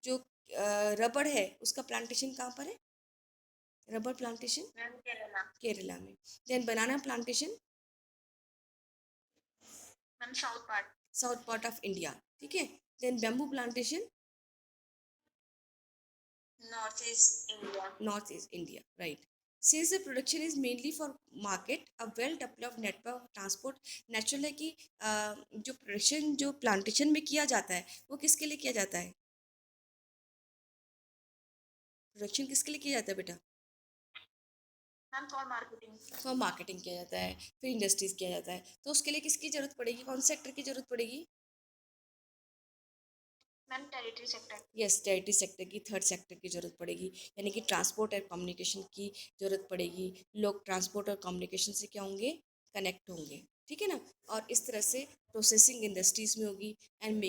जो रबड़ है उसका प्लांटेशन कहाँ पर है? Rubber plantation ma'am Kerala. Kerala में। Then banana plantation ma'am south part. South part of India, ठीक है। Then bamboo plantation north east India. North east India, right. Since the production is mainly for market, a well developed network of transport, natural है कि जो production जो plantation में किया जाता है वो किसके लिए किया जाता है? प्रोडक्शन किसके लिए किया जाता है बेटा? Ma'am for marketing. For marketing किया जाता है, फिर इंडस्ट्रीज किया जाता है, तो उसके लिए किसकी जरूरत पड़ेगी, कौन से सेक्टर की जरूरत पड़ेगी? Ma'am territory sector. Yes, territory sector की, थर्ड सेक्टर की जरूरत पड़ेगी, यानी कि ट्रांसपोर्ट और कम्युनिकेशन की जरूरत पड़ेगी। लोग ट्रांसपोर्ट और कम्युनिकेशन से क्या होंगे? कनेक्ट होंगे, ठीक है ना। और इस तरह से प्रोसेसिंग इंडस्ट्रीज में होगी एंड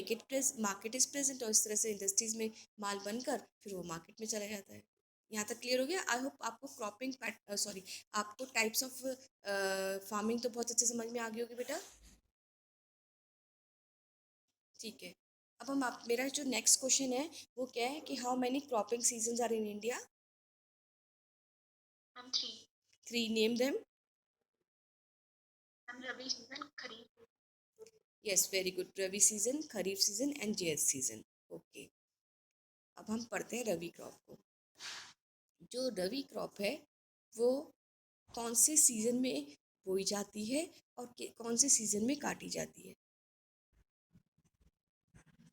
मार्केट इज प्रेजेंट, और इस तरह से इंडस्ट्रीज में माल बनकर फिर वो मार्केट में चला जाता है। यहाँ तक क्लियर हो गया? आई होप आपको क्रॉपिंग सॉरी, आपको टाइप्स ऑफ फार्मिंग तो बहुत अच्छे समझ में आ गई होगी बेटा, ठीक है। अब हम आप मेरा जो नेक्स्ट क्वेश्चन है वो क्या है कि how many cropping seasons are in India? Ma'am 3। 3, name them. Ma'am rabi season, kharif. Yes, very good. Rabi season, kharif season and zaid season. Okay, अब हम पढ़ते हैं रबी क्रॉप को। जो रबी क्रॉप है वो कौन से सीजन में बोई जाती है और कौन से सीजन में काटी जाती है?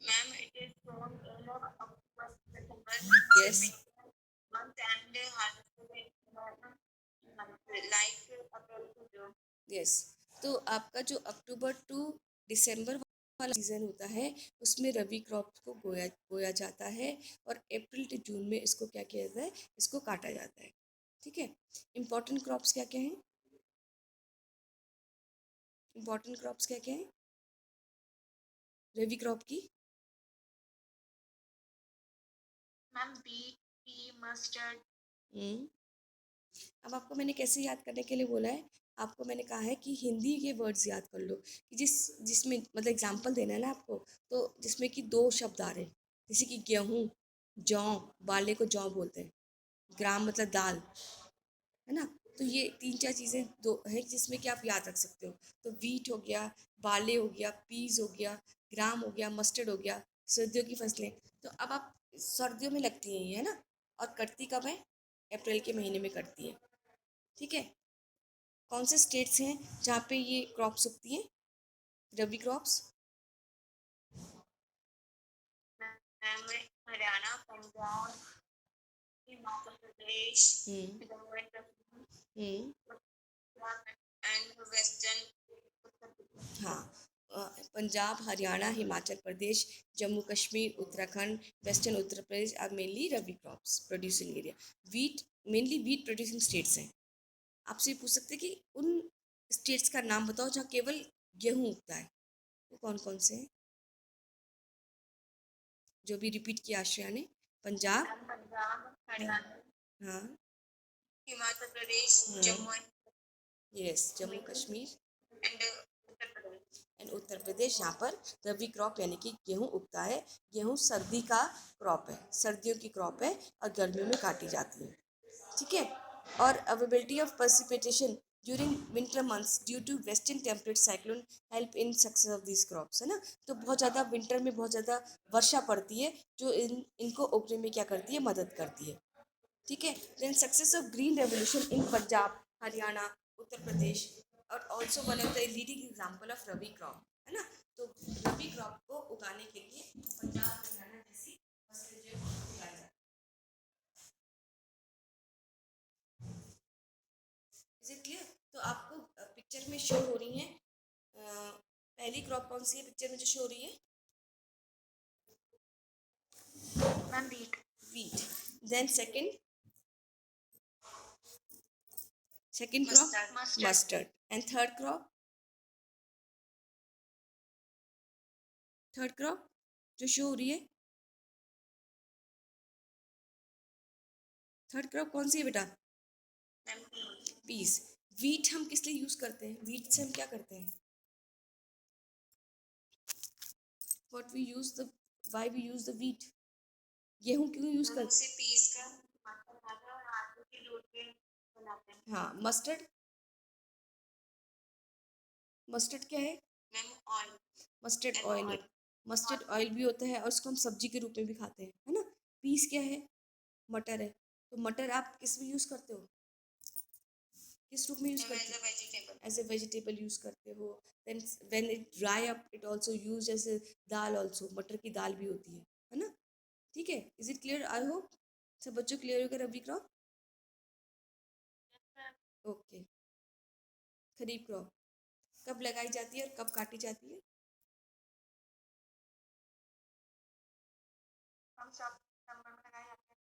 Ma'am it is sown in October September yes, month and harvest like April to June. Yes. तो आपका जो अक्टूबर टू दिसंबर वाला सीजन होता है उसमें रबी क्रॉप को बोया जाता है, और अप्रैल टू जून में इसको क्या किया जाता है? इसको काटा जाता है, ठीक है। इम्पोर्टेंट क्रॉप्स क्या क्या हैं? इम्पोर्टेंट क्रॉप्स क्या क्या हैं रबी क्रॉप की? Ma'am wheat, pea, mustard. Hmm अब आपको मैंने कैसे याद करने के लिए बोला है? आपको मैंने कहा है कि हिंदी के वर्ड्स याद कर लो, कि जिसमें मतलब एग्जाम्पल देना है ना आपको, तो जिसमें कि 2 शब्द आ रहे हैं, जैसे कि गेहूँ, जौ, बाले को जौ बोलते हैं, ग्राम मतलब दाल, है ना। तो ये 3-4 चीज़ें दो है जिसमें कि आप याद रख सकते हो। तो वीट हो गया, बाले हो गया, पीज हो गया, ग्राम हो गया, मस्टर्ड हो गया, सर्दियों की फसलें। तो अब आप सर्दियों में लगती हैं ये, है ना, और कटती कब है? अप्रैल के महीने में कटती है, ठीक है। कौन से स्टेट्स हैं जहाँ पे ये क्रॉप्स उगती हैं, rabi crops? Ma'am Haryana, Punjab, Himachal Pradesh, hmm Jammu and Kashmir hmm and western Uttar Pradesh. हाँ, Punjab, Haryana, Himachal Pradesh, Jammu Kashmir, Uttarakhand, western Uttar Pradesh are mainly rabi crops producing area. Wheat, mainly wheat producing states हैं। आपसे पूछ सकते हैं कि उन स्टेट्स का नाम बताओ जहाँ केवल गेहूँ उगता है, वो कौन कौन से हैं? जो भी रिपीट किया आश्रया ने। पंजाब, मैम पंजाब, हाँ हरियाणा, हाँ हिमाचल प्रदेश, हाँ, Jammu yes, Jammu Kashmir and Uttar Pradesh. And Uttar Pradesh, यहाँ पर रबी क्रॉप यानी कि गेहूँ उगता है। गेहूँ सर्दी का क्रॉप है, सर्दियों की क्रॉप है, और गर्मियों में काटी जाती है, ठीक है। और availability of precipitation during winter months due to western temperate cyclone help in success of this crops, है ना। तो बहुत ज़्यादा विंटर में बहुत ज़्यादा वर्षा पड़ती है जो इनको उगने में क्या करती है? मदद करती है, ठीक है। Then success of green revolution in Punjab, Haryana, Uttar Pradesh, और also one of the leading example of rabi crop, है ना। तो रबी क्रॉप को उगाने के लिए पंजाब, हरियाणा जैसी फसलें जो उगाई जाती है। Is it clear? तो आपको पिक्चर में शो हो रही है, पहली क्रॉप कौन सी है पिक्चर में जो शो हो रही है? Ma'am wheat. Wheat. Then second crop mustard. Mustard. Mustard, and third crop जो शो हो रही है, थर्ड क्रॉप कौन सी है बेटा? Ma'am P. पीस। वीट हम किस लिए यूज करते हैं? वीट से हम क्या करते हैं? What we use the why we use the wheat? गेहूं क्यों यूज मैम करते उसे पीस कर मटर बनाते हैं और आलू की रोटी बनाते हैं। हैं? हाँ, मस्टर्ड, मस्टर्ड क्या है? Ma'am oil mustard and oil, oil mustard oil भी होता है और उसको हम सब्जी के रूप में भी खाते हैं, है ना। पीस क्या है? मटर है। तो मटर आप किस में यूज करते हो? किस रूप में यूज मैम करते एज हो? A vegetable. As a vegetable use करते हो। Then when it dry up it also use as a dal also, मटर की दाल भी होती है ना। ठीक है, is it clear? I hope सब बच्चों क्लियर हो गया rabi crop. Okay, kharif crop कब लगाई जाती है और कब काटी जाती है? हम सब सितंबर में लगाए जाते हैं।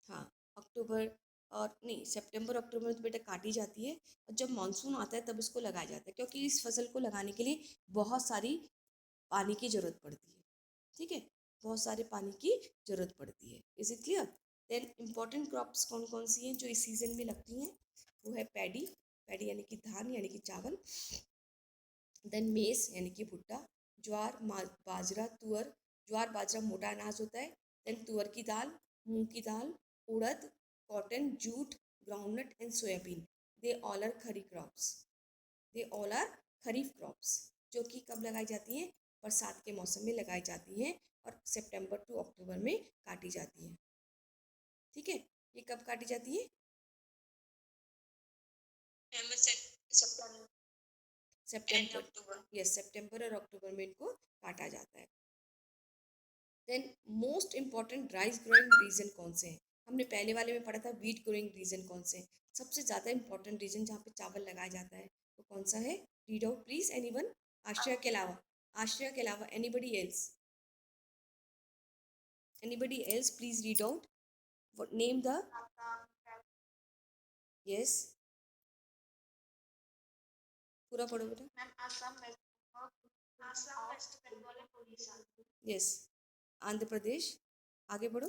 हाँ, अक्टूबर और नहीं, सितंबर अक्टूबर में तो बेटा काटी जाती है, और जब मानसून आता है तब इसको लगाया जाता है, क्योंकि इस फसल को लगाने के लिए बहुत सारी पानी की ज़रूरत पड़ती है। ठीक है, बहुत सारे पानी की ज़रूरत पड़ती है। Is it clear? Then important crops कौन कौन सी हैं जो इस सीज़न में लगती हैं? वो है पैडी, पैडी यानी कि धान यानी कि चावल। देन मेस यानी कि भुट्टा, ज्वार, बाजरा, तुअर। ज्वार बाजरा मोटा अनाज होता है। देन तुअर की दाल, मूंग की दाल, उड़द, cotton, jute, groundnut and soybean. They all are kharif crops. They all are kharif crops, जो कि कब लगाई जाती हैं? बरसात के मौसम में लगाई जाती हैं और सितंबर टू अक्टूबर में काटी जाती हैं। ठीक है, ये कब काटी जाती है? Ma'am September and September, October. Yes, सितंबर और अक्टूबर में इनको काटा जाता है। Then most important rice growing region कौन से हैं? हमने पहले वाले में पढ़ा था वीट ग्रोइंग रीजन कौन से हैं। सबसे ज़्यादा इंपॉर्टेंट रीजन जहाँ पे चावल लगाया जाता है वो कौन सा है? रीड आउट प्लीज एनीवन, आश्रय के अलावा, आश्रय के अलावा anybody else, anybody else please read out, name the, yes, पूरा पढ़ो बेटा। Ma'am Assam waste Bengal and Orissa. Yes, Andhra Pradesh, आगे बढ़ो।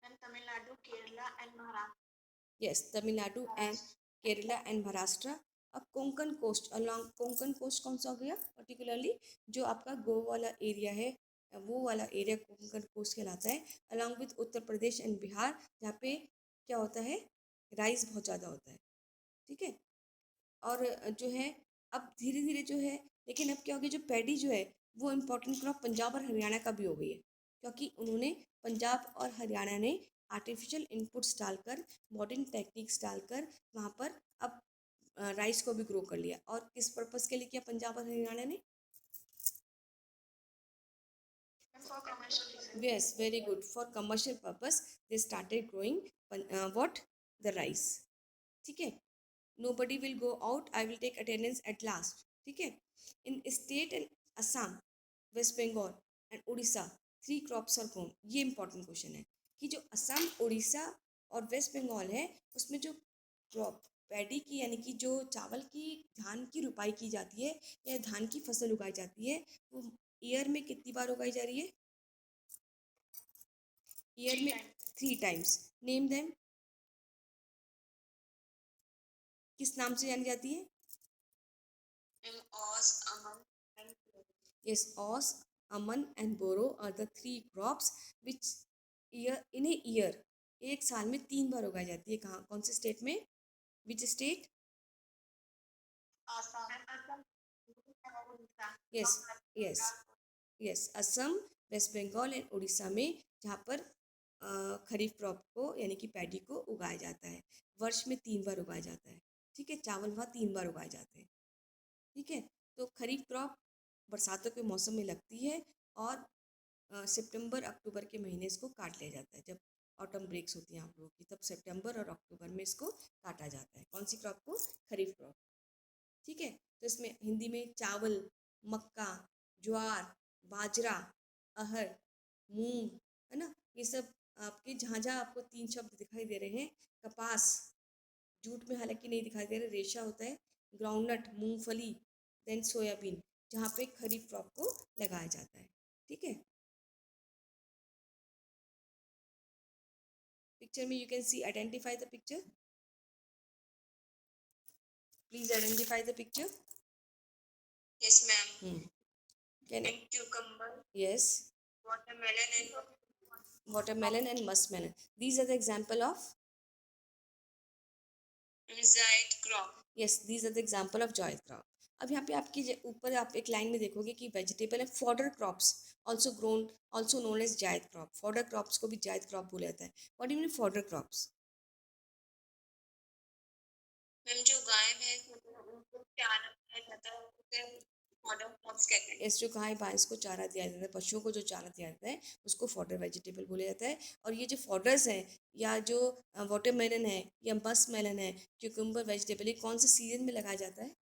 Ma'am Tamil Nadu Kerala and Maharashtra. Yes, Tamil Nadu and Kerala and Maharashtra. अब Konkan coast, along Konkan coast कौन सा हो गया? पर्टिकुलरली जो आपका गोवा वाला एरिया है, वो वाला एरिया कोंकण कोस्ट कहलाता है, along with Uttar Pradesh and Bihar, जहाँ पे क्या होता है? राइस बहुत ज़्यादा होता है। ठीक है, और जो है अब धीरे धीरे जो है, लेकिन अब क्या हो गया, जो पैडी जो है वो इम्पोर्टेंट क्रॉप पंजाब और हरियाणा का भी हो गई है, क्योंकि उन्होंने पंजाब और हरियाणा ने आर्टिफिशियल इनपुट्स डालकर, मॉडर्न टेक्निक्स डालकर वहाँ पर अब राइस को भी ग्रो कर लिया। और किस पर्पज़ के लिए किया पंजाब और हरियाणा ने? For commercial Yes, very good. For commercial purpose, they started growing what? The rice. ठीक है, nobody will go out, I will take attendance at last. ठीक है, in state and Assam, West Bengal and Orissa, 3 crops are grown. ये important question है कि जो असम, उड़ीसा और waste Bengal है उसमें जो क्रॉप पैडी की यानी कि जो चावल की, धान की रुपाई की जाती है या धान की फसल उगाई जाती है, वो ईयर में कितनी बार उगाई जा रही है? ईयर में 3 टाइम्स। नेम देम, किस नाम से जानी जाती है? मैम ओस अमन and Yes, os, aman and boro are the 3 crops which year in a year, एक साल में 3 बार उगाई जाती है। कहाँ, कौन से स्टेट में? Which state? Assam yes, yes, yes, Assam, waste Bengal and Orissa में, जहाँ पर खरीफ क्रॉप को यानी कि पैडी को उगाया जाता है। वर्ष में 3 बार उगाया जाता है। ठीक है, चावल वहाँ 3 बार उगाए जाते हैं। ठीक है, तो खरीफ क्रॉप बरसातों के मौसम में लगती है और सितंबर अक्टूबर के महीने इसको काट लिया जाता है। जब ऑटम ब्रेक्स होती हैं आप लोगों की, तब सितंबर और अक्टूबर में इसको काटा जाता है। कौन सी क्रॉप को? खरीफ क्रॉप। ठीक है, तो इसमें हिंदी में चावल, मक्का, ज्वार, बाजरा, अरहर, मूंग, है ना, ये सब आपके जहाँ जहाँ आपको 3 शब्द दिखाई दे रहे हैं, कपास, जूट में हालांकि नहीं दिखाई दे रहा, रेशा होता है, ग्राउंडनट, मूंगफली, देन सोयाबीन, जहाँ पे खरीफ क्रॉप को लगाया जाता है। ठीक है, पिक्चर में you can see, identify the picture, please identify the picture. Yes ma'am. Can and cucumber, yes, watermelon and watermelon and muskmelon. These are the example of zayed crop. yes, these are the example of जायद crop. अब यहाँ पे आपकी ऊपर आप एक line में देखोगे कि vegetable and fodder crops also grown also known as zaid crop. Fodder crops को भी जायद क्रॉप बोला जाता है. What do you mean fodder crops? Ma'am जो गाय भैंस होते हैं उनको चारा दिया जाता है उसे फॉडर क्रॉप्स कहते हैं. इस जो गाय भैंस को चारा दिया जाता है, पशुओं को जो चारा दिया जाता है उसको फॉडर वेजिटेबल बोला जाता है. और ये जो फॉडर्स हैं या जो वाटरमेलन है या मस्क मेलन है, क्यूकम्बर वेजिटेबल, ये कौन से सीजन में लगाया जाता है?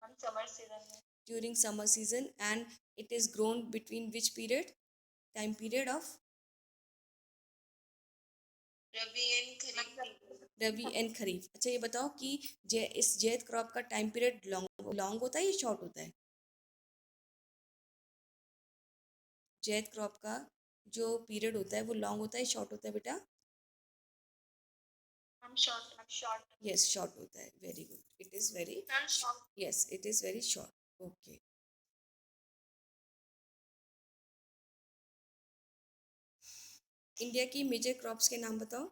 हम समर सीजन में. During summer season. And it is grown between which period? Time period of rabi and kharif. Rabi and kharif. अच्छा ये बताओ कि इस जैद क्रॉप का टाइम पीरियड लॉन्ग होता है या शॉर्ट होता है? जैद क्रॉप का जो पीरियड होता है वो लॉन्ग होता है शॉर्ट होता है बेटा? हम शॉर्ट. यस, शॉर्ट होता है. Very good. It is very hmm short. Yes, it is very short. Okay. India की मेजर क्रॉप्स के नाम बताओ.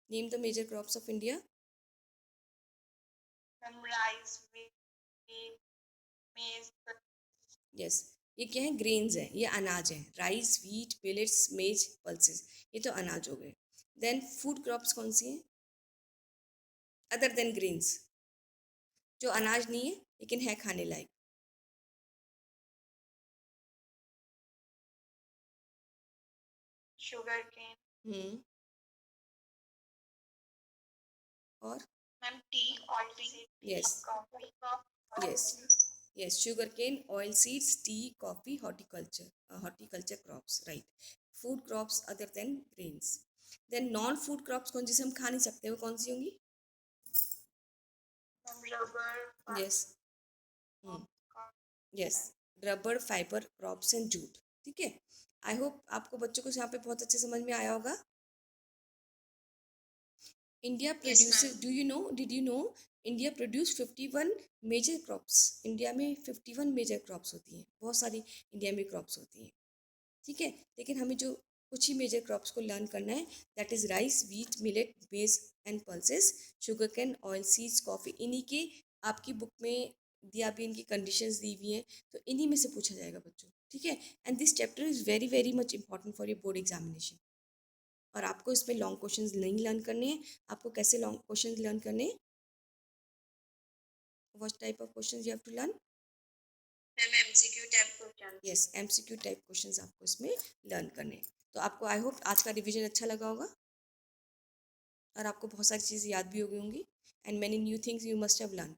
Name the major crops of India. Hmm rice, wheat, maize. Yes, ये क्या है? ग्रेन्स है, ये अनाज है. Rice, wheat, millets, maize, pulses, ये तो अनाज हो गए. देन फूड क्रॉप्स कौन सी हैं अदर देन ग्रेन्स, जो अनाज नहीं है लेकिन है खाने लायक? Sugar cane. और ma'am tea, oil, yes coffee. Yes yes, sugar cane, oil seeds, tea, coffee, horticulture crops, right. Food crops other than grains. Then non food crops कौन, जिसे हम खा नहीं सकते, वो कौन सी होंगी? Rubber. Yes yes, rubber, fibre crops and jute. ठीक है. आई होप आपको बच्चों को यहाँ पे बहुत अच्छे समझ में आया होगा. India produces, do you know, did you know, India produce 51 major crops. India में 51 मेजर क्रॉप्स होती हैं. बहुत सारी इंडिया में क्रॉप्स होती हैं. ठीक है. लेकिन हमें जो कुछ ही मेजर क्रॉप्स को लर्न करना है, that is rice, wheat, millet, maize and pulses, sugar cane, oil seeds, coffee. इन्हीं के आपकी बुक में दिया भी, इनकी कंडीशंस दी हुई हैं, तो इन्हीं में से पूछा जाएगा बच्चों. ठीक है. And this chapter is very very much important for your board examination. और आपको इसमें लॉन्ग क्वेश्चंस नहीं लर्न करने हैं. आपको कैसे लॉन्ग क्वेश्चंस लर्न करने हैं? What type of questions you have to learn? Ma'am MCQ type question. Yes, MCQ type questions आपको इसमें लर्न करने हैं. तो आपको आई होप आज का रिवीजन अच्छा लगा होगा और आपको बहुत सारी चीज़ें याद भी हो गई होंगी. And many new things you must have learn.